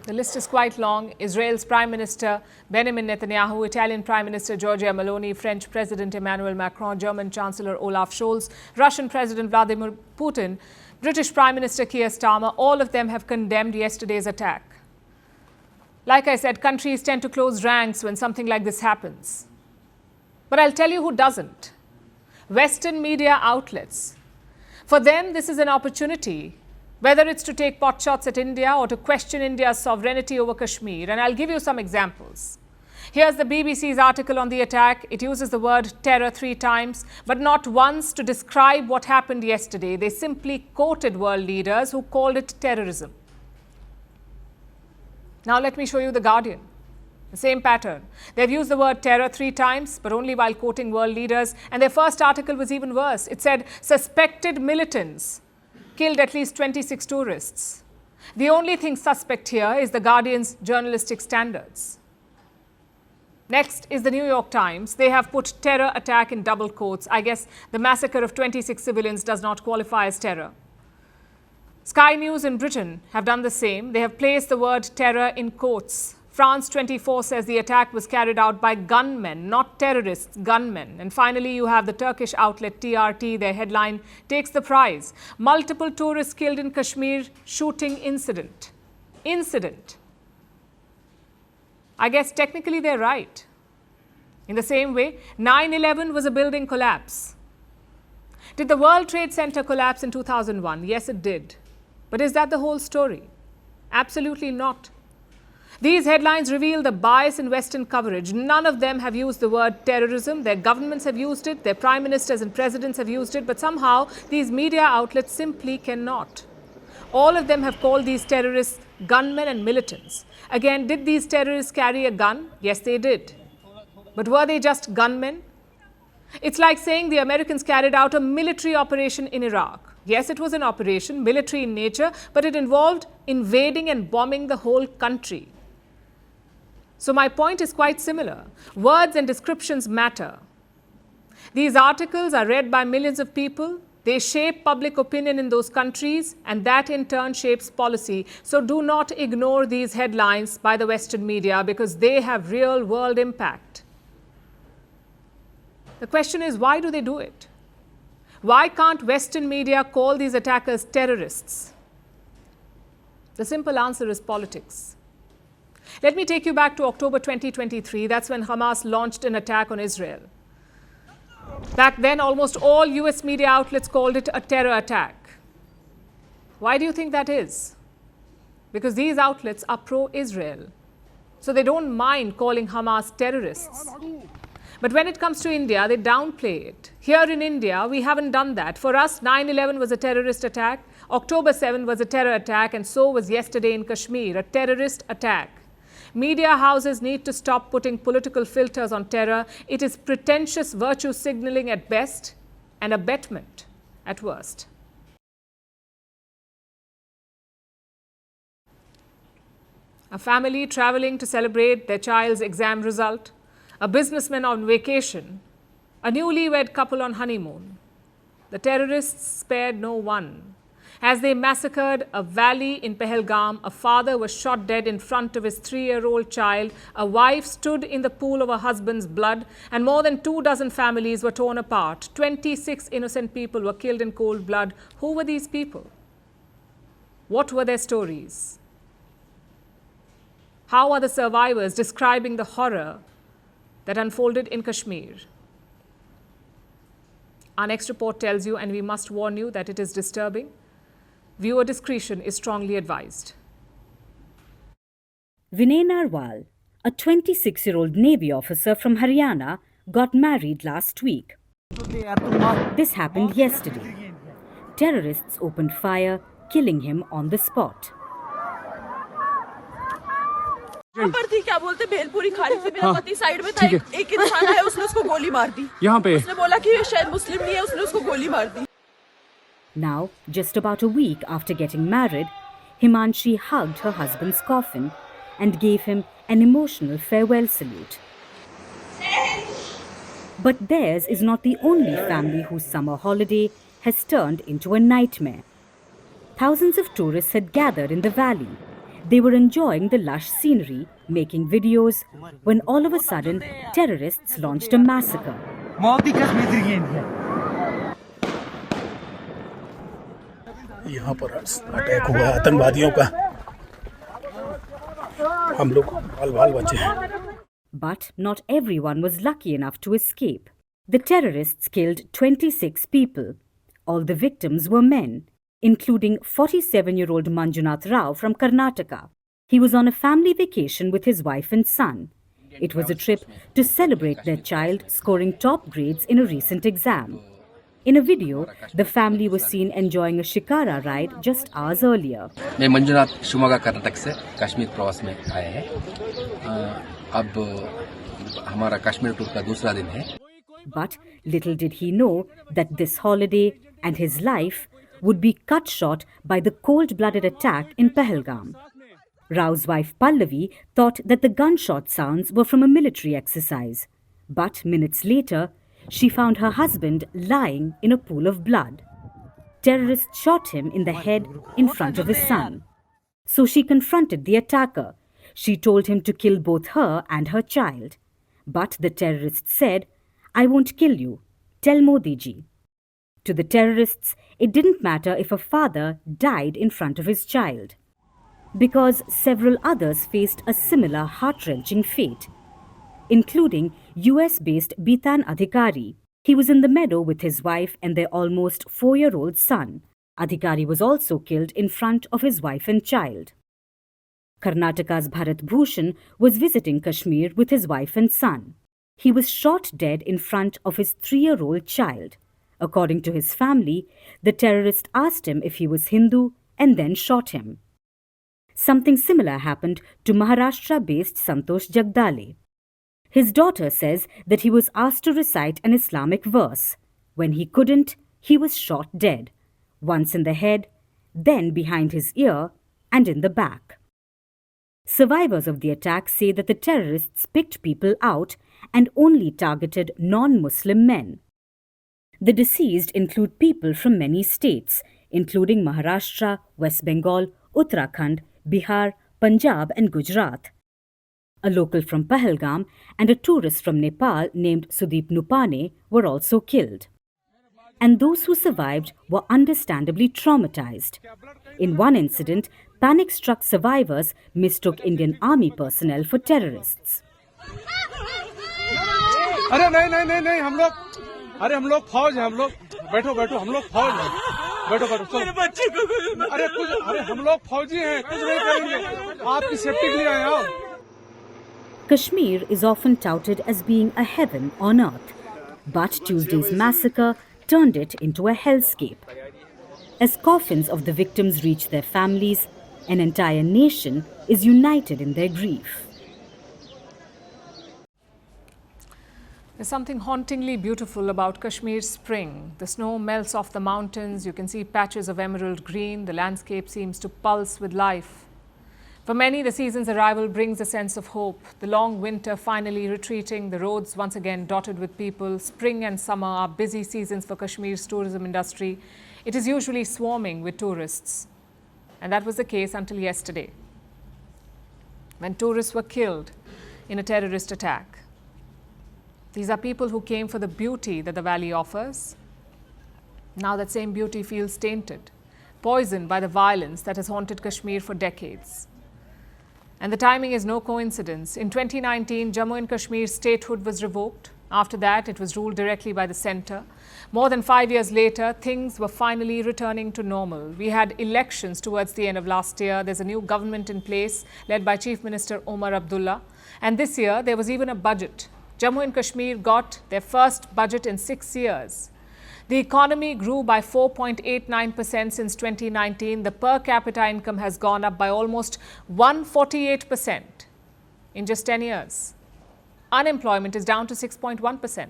The list is quite long. Israel's Prime Minister Benjamin Netanyahu, Italian Prime Minister Giorgia Meloni, French President Emmanuel Macron, German Chancellor Olaf Scholz, Russian President Vladimir Putin, British Prime Minister Keir Starmer, all of them have condemned yesterday's attack. Like I said, countries tend to close ranks when something like this happens. But I'll tell you who doesn't. Western media outlets. For them, this is an opportunity, whether it's to take potshots at India or to question India's sovereignty over Kashmir. And I'll give you some examples. Here's the BBC's article on the attack. It uses the word terror 3 times, but not once to describe what happened yesterday. They simply quoted world leaders who called it terrorism. Now let me show you The Guardian. The same pattern. They've used the word terror 3 times, but only while quoting world leaders. And their first article was even worse. It said, suspected militants killed at least 26 tourists. The only thing suspect here is The Guardian's journalistic standards. Next is the New York Times. They have put terror attack in double quotes. I guess the massacre of 26 civilians does not qualify as terror. Sky News in Britain have done the same. They have placed the word terror in quotes. France 24 says the attack was carried out by gunmen, not terrorists, gunmen. And finally, you have the Turkish outlet TRT. Their headline takes the prize. Multiple tourists killed in Kashmir shooting incident. Incident. I guess technically they're right. In the same way, 9/11 was a building collapse. Did the World Trade Center collapse in 2001? Yes, it did. But is that the whole story? Absolutely not. These headlines reveal the bias in Western coverage. None of them have used the word terrorism. Their governments have used it. Their prime ministers and presidents have used it. But somehow, these media outlets simply cannot. All of them have called these terrorists gunmen and militants. Again, did these terrorists carry a gun? Yes, they did. But were they just gunmen? It's like saying the Americans carried out a military operation in Iraq. Yes, it was an operation, military in nature, but it involved invading and bombing the whole country. So my point is quite similar. Words and descriptions matter. These articles are read by millions of people. They shape public opinion in those countries, and that in turn shapes policy. So do not ignore these headlines by the Western media because they have real world impact. The question is, why do they do it? Why can't Western media call these attackers terrorists? The simple answer is politics. Let me take you back to October 2023. That's when Hamas launched an attack on Israel. Back then, almost all US media outlets called it a terror attack. Why do you think that is? because these outlets are pro-Israel. So they don't mind calling Hamas terrorists. But when it comes to India, they downplay it. Here in India, we haven't done that. For us, 9/11 was a terrorist attack, October 7 was a terror attack, and so was yesterday in Kashmir, a terrorist attack. Media houses need to stop putting political filters on terror. It is pretentious virtue signaling at best and abetment at worst. A family traveling to celebrate their child's exam result, a businessman on vacation, a newlywed couple on honeymoon. The terrorists spared no one. As they massacred a valley in Pehalgam, a father was shot dead in front of his 3-year-old child, a wife stood in the pool of her husband's blood, and more than 24 families were torn apart. 26 innocent people were killed in cold blood. Who were these people? What were their stories? How are the survivors describing the horror that unfolded in Kashmir? Our next report tells you, and we must warn you, that it is disturbing. Viewer discretion is strongly advised. Vinay Narwal, a 26-year-old Navy officer from Haryana, got married last week. This happened yesterday. Terrorists opened fire, killing him on the spot. पर थी क्या बोलते भेलपुरी खाने से मेरा पति side में था एक इंसान आया उसने उसको गोली मार दी यहाँ पे उसने बोला कि शायद मुस्लिम नहीं है उसने उसको गोली मार दी. Now, just about a week after getting married, Himanshi hugged her husband's coffin and gave him an emotional farewell salute. But theirs is not the only family whose summer holiday has turned into a nightmare. Thousands of tourists had gathered in the valley. They were enjoying the lush scenery, making videos, when all of a sudden, terrorists launched a massacre. यहाँ पर attack हुआ आतंकवादियों का हम लोग बाल बचे हैं. But not everyone was lucky enough to escape. The terrorists killed 26 people. All the victims were men, including 47-year-old Manjunath Rao from Karnataka. He was on a family vacation with his wife and son. It was a trip to celebrate their child scoring top grades in a recent exam. In a video, the family was seen enjoying a shikara ride just hours earlier. मैं मंजुनाथ शिवमोगा कर्नाटक से कश्मीर प्रवास में आए हैं. अब हमारा Kashmir tour का दूसरा दिन है. But little did he know that this holiday and his life would be cut short by the cold-blooded attack in Pahalgam. Rao's wife Pallavi thought that the gunshot sounds were from a military exercise. But minutes later, she found her husband lying in a pool of blood. Terrorists shot him in the head in front of his son. So she confronted the attacker. She told him to kill both her and her child. But the terrorist said, "I won't kill you. Tell Modi ji." To the terrorists, it didn't matter if a father died in front of his child, because several others faced a similar heart-wrenching fate, including US-based Bitan Adhikari. He was in the meadow with his wife and their almost 4-year-old son. Adhikari was also killed in front of his wife and child. Karnataka's Bharat Bhushan was visiting Kashmir with his wife and son. He was shot dead in front of his 3-year-old child. According to his family, the terrorist asked him if he was Hindu and then shot him. Something similar happened to Maharashtra-based Santosh Jagdale. His daughter says that he was asked to recite an Islamic verse. When he couldn't, he was shot dead, once in the head, then behind his ear, and in the back. Survivors of the attack say that the terrorists picked people out and only targeted non-Muslim men. The deceased include people from many states, including Maharashtra, West Bengal, Uttarakhand, Bihar, Punjab and Gujarat. A local from Pahalgam and a tourist from Nepal named Sudeep Nupane were also killed. And those who survived were understandably traumatized. In one incident, panic-struck survivors mistook Indian army personnel for terrorists. अरे नहीं हम लोग फौज हैं. हम लोग बैठो हम लोग फौज हैं. बैठो बैठो चलो। अरे हम लोग फौजी हैं, कुछ नहीं करेंगे, आपकी सेफ्टी के लिए आए हैं। Kashmir is often touted as being a heaven on earth, but Tuesday's massacre turned it into a hellscape. As coffins of the victims reach their families, an entire nation is united in their grief. There's something hauntingly beautiful about Kashmir's spring. The snow melts off the mountains, you can see patches of emerald green, the landscape seems to pulse with life. For many, the season's arrival brings a sense of hope. The long winter finally retreating, the roads once again dotted with people. Spring and summer are busy seasons for Kashmir's tourism industry. It is usually swarming with tourists. And that was the case until yesterday, when tourists were killed in a terrorist attack. These are people who came for the beauty that the valley offers. Now that same beauty feels tainted, poisoned by the violence that has haunted Kashmir for decades. And the timing is no coincidence. In 2019, Jammu and Kashmir's statehood was revoked. After that, it was ruled directly by the centre. More than 5 years later, things were finally returning to normal. We had elections towards the end of last year. There's a new government in place, led by Chief Minister Omar Abdullah. And this year, there was even a budget. Jammu and Kashmir got their first budget in 6 years. The economy grew by 4.89% since 2019. The per capita income has gone up by almost 148% in just 10 years. Unemployment is down to 6.1%.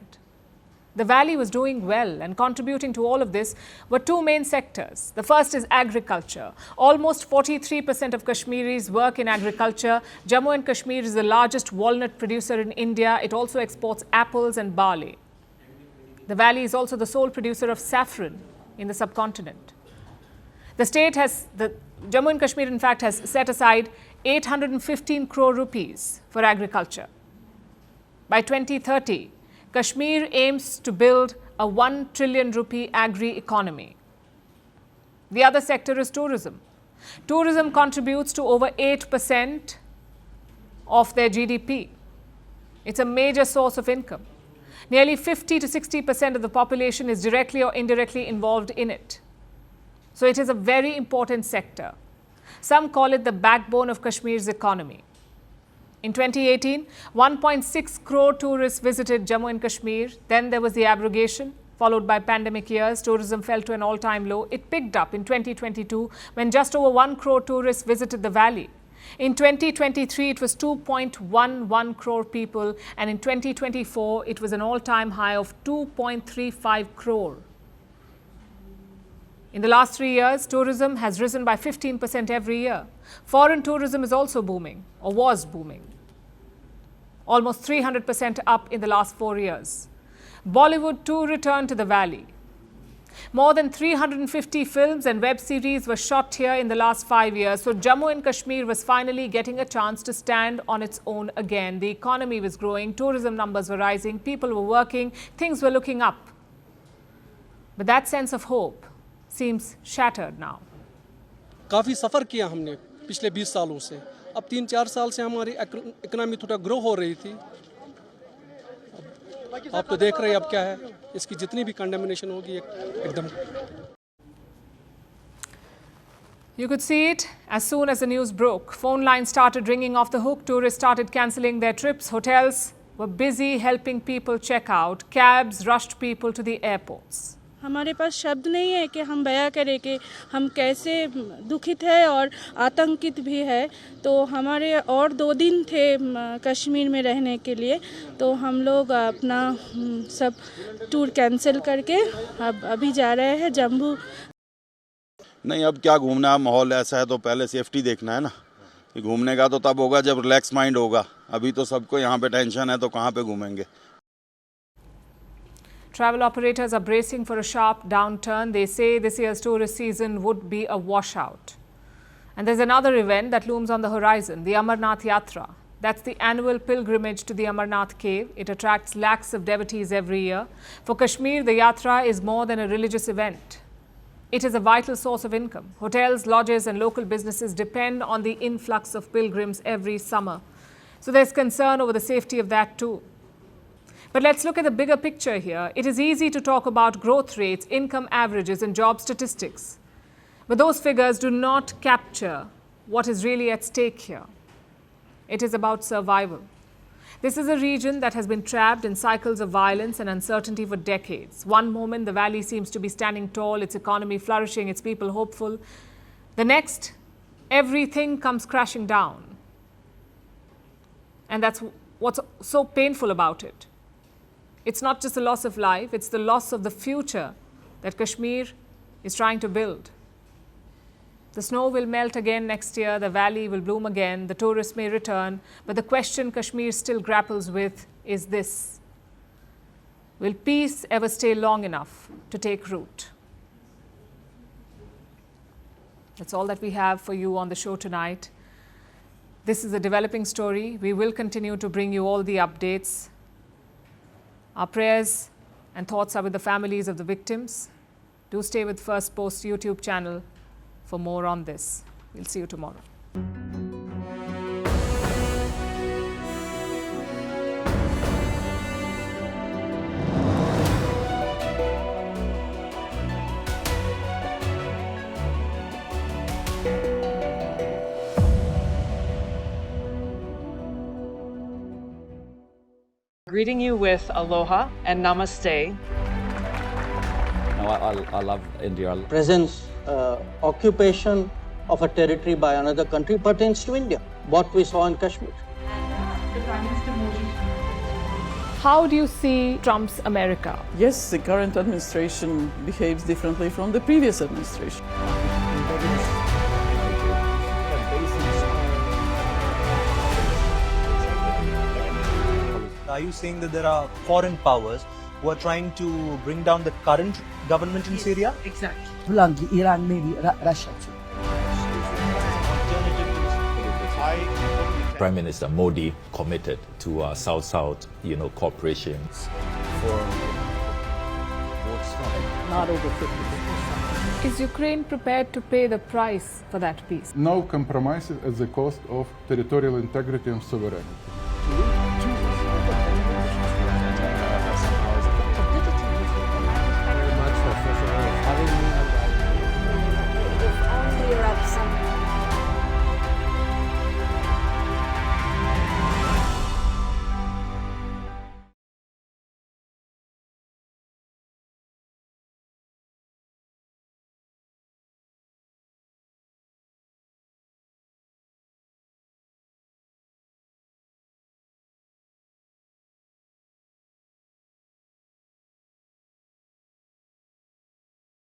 The valley was doing well, and contributing to all of this were two main sectors. The first is agriculture. Almost 43% of Kashmiris work in agriculture. Jammu and Kashmir is the largest walnut producer in India. It also exports apples and barley. The valley is also the sole producer of saffron in the subcontinent. Jammu and Kashmir, in fact, has set aside 815 crore rupees for agriculture. By 2030, Kashmir aims to build a 1 trillion rupee agri-economy. The other sector is tourism. Tourism contributes to over 8% of their GDP. It's a major source of income. Nearly 50 to 60% of the population is directly or indirectly involved in it. So it is a very important sector. Some call it the backbone of Kashmir's economy. In 2018, 1.6 crore tourists visited Jammu and Kashmir. Then there was the abrogation, followed by pandemic years. Tourism fell to an all-time low. It picked up in 2022 when just over 1 crore tourists visited the valley. In 2023, it was 2.11 crore people, and in 2024, it was an all-time high of 2.35 crore. In the last 3 years, tourism has risen by 15% every year. Foreign tourism is also booming, or was booming. Almost 300% up in the last 4 years. Bollywood too returned to the valley. More than 350 films and web series were shot here in the last 5 years. So Jammu and Kashmir was finally getting a chance to stand on its own again. The economy was growing, tourism numbers were rising, people were working, things were looking up. But that sense of hope seems shattered now. काफ़ी सफ़र किया हमने पिछले 20 सालों से. अब 3-4 साल से हमारी इकोनॉमी थोड़ा ग्रो हो रही थी. आप तो देख रहे हैं अब क्या है. इसकी जितनी भी कंडेमिनेशन होगी एकदम. You could see it as soon as the news broke. Phone lines started ringing off the hook. Tourists started cancelling their trips. Hotels were busy helping people check out. Cabs rushed people to the airports. हमारे पास शब्द नहीं है कि हम बयां करें कि हम कैसे दुखित है और आतंकित भी है. तो हमारे और 2 दिन थे कश्मीर में रहने के लिए, तो हम लोग अपना सब टूर कैंसिल करके अब अभी जा रहे हैं जम्मू. नहीं, अब क्या घूमना, माहौल ऐसा है तो पहले सेफ्टी देखना है ना. घूमने का तो तब होगा जब रिलैक्स माइंड होगा. अभी तो सबको यहाँ पे टेंशन है, तो कहाँ पे घूमेंगे. Travel operators are bracing for a sharp downturn. They say this year's tourist season would be a washout. And there's another event that looms on the horizon, the Amarnath Yatra. That's the annual pilgrimage to the Amarnath cave. It attracts lakhs of devotees every year. For Kashmir, the Yatra is more than a religious event. It is a vital source of income. Hotels, lodges and local businesses depend on the influx of pilgrims every summer. So there's concern over the safety of that too. But let's look at the bigger picture here. It is easy to talk about growth rates, income averages, and job statistics. But those figures do not capture what is really at stake here. It is about survival. This is a region that has been trapped in cycles of violence and uncertainty for decades. One moment, the valley seems to be standing tall, its economy flourishing, its people hopeful. The next, everything comes crashing down. And that's what's so painful about it. It's not just the loss of life, it's the loss of the future that Kashmir is trying to build. The snow will melt again next year, the valley will bloom again, the tourists may return, but the question Kashmir still grapples with is this: will peace ever stay long enough to take root? That's all that we have for you on the show tonight. This is a developing story. We will continue to bring you all the updates. Our prayers and thoughts are with the families of the victims. Do stay with Firstpost YouTube channel for more on this. We'll see you tomorrow. Greeting you with aloha and namaste. No, I love India. Presence, occupation of a territory by another country pertains to India, what we saw in Kashmir. How do you see Trump's America? Yes, the current administration behaves differently from the previous administration. Are you saying that there are foreign powers who are trying to bring down the current government in Syria? Exactly. Iran, maybe Russia. Prime Minister Modi committed to South-South, cooperation. Not over 50%. Is Ukraine prepared to pay the price for that peace? No compromises at the cost of territorial integrity and sovereignty.